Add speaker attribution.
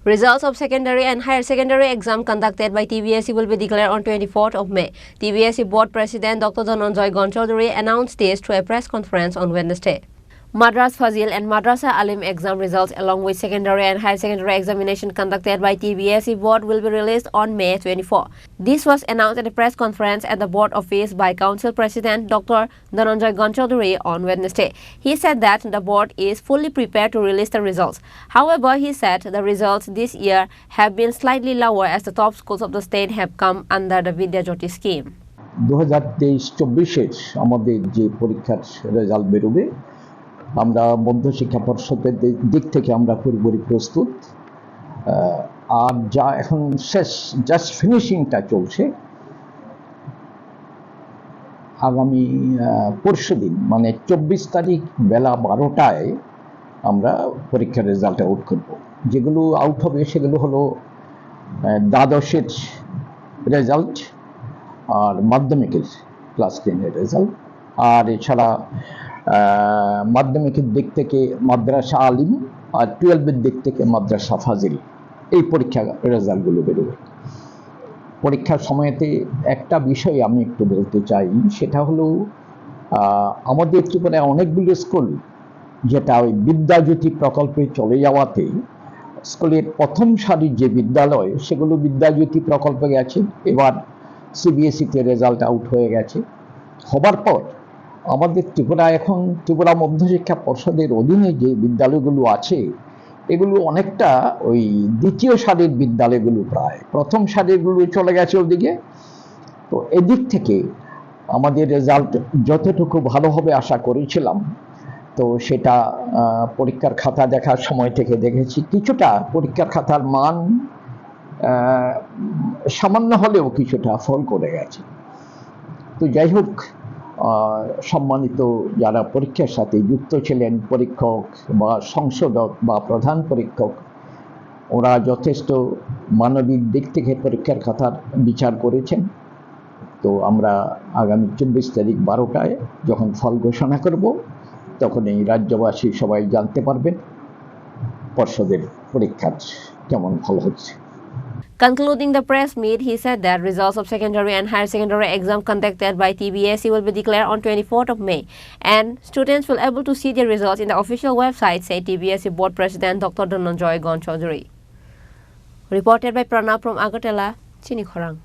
Speaker 1: Results of secondary and higher secondary exam conducted by TBSE will be declared on 24th of May. TBSE Board President Dr. Dhananjay Gonchaudhary announced this through a press conference on Wednesday. Madras Fazil and Madrasa Alim exam results along with secondary and higher secondary examination conducted by TBSE Board will be released on May 24. This was announced at a press conference at the Board office by Council President Dr. Dhananjay Gonchaudhary on Wednesday. He said that the Board is fully prepared to release the results. However, he said the results this year have been slightly lower as the top schools of the state have come under the Vidya Jyoti scheme.
Speaker 2: 2023-24 আমাদের যে পরীক্ষার result বেরোবে আমরা মধ্যশিক্ষা পর্ষদের দিক থেকে আমরা পুরোপুরি প্রস্তুত আর যা এখন শেষ জাস্ট ফিনিশিংটা চলছে আগামী পরশুদিন মানে 24 তারিখ বেলা 12টায় আমরা পরীক্ষার রেজাল্ট আউট করব যেগুলো আউট হবে সেগুলো হলো দ্বাদশের রেজাল্ট আর মাধ্যমিকের ক্লাস 10 এর রেজাল্ট আর এছাড়া মাধ্যমিকের দিক থেকে মাদ্রাসা আলিম আর 12 এর দিক থেকে মাদ্রাসা ফাজিল এই পরীক্ষার রেজাল্টগুলো বেরোবে পরীক্ষার সময়তে একটা বিষয় আমি একটু বলতে চাই সেটা হলো আমাদের ত্রিপুরায় অনেকগুলো স্কুল যেটা ওই বিদ্যাজ্যোতি প্রকল্পে চলে যাওয়াতে স্কুলের প্রথম সারির যে বিদ্যালয় সেগুলো বিদ্যাজ্যোতি প্রকল্পে গেছে এবার সিবিএসই তে রেজাল্ট আউট হয়ে গেছে হবার পর আমাদের ত্রিপুরায় এখন ত্রিপুরা মধ্যশিক্ষা পর্ষদের অধীনে যে বিদ্যালয়গুলো আছে এগুলো অনেকটা ওই দ্বিতীয় সারির বিদ্যালয়গুলো প্রায় প্রথম সারিগুলো চলে গেছে ওদিকে তো এদিক থেকে আমাদের রেজাল্ট যতটুকু ভালো হবে আশা করেছিলাম তো সেটা পরীক্ষার খাতা দেখার সময় থেকে দেখেছি কিছুটা পরীক্ষার খাতার মান সামান্য হলেও কিছুটা ফল করে গেছে তো যাই হোক সম্মানিত যারা পরীক্ষার সাথে যুক্ত ছিলেন পরীক্ষক বা সংশোধক বা প্রধান পরীক্ষক ওরা যথেষ্ট মানবিক দিক থেকে পরীক্ষার খাতার বিচার করেছেন তো আমরা আগামী 24 তারিখ 12টায় যখন ফল ঘোষণা করব তখন এই রাজ্যবাসী সবাই জানতে পারবেন পর্ষদের পরীক্ষার কেমন ফল হচ্ছে
Speaker 1: Concluding the press meet, he said that results of secondary and higher secondary exam conducted by TBSE will be declared on 24th of May, and students will be able to see their results in the official website, said TBSE Board President Dr. Dhananjay Gonchaudhary. Reported by Pranab from Agartala, Chini Khorang.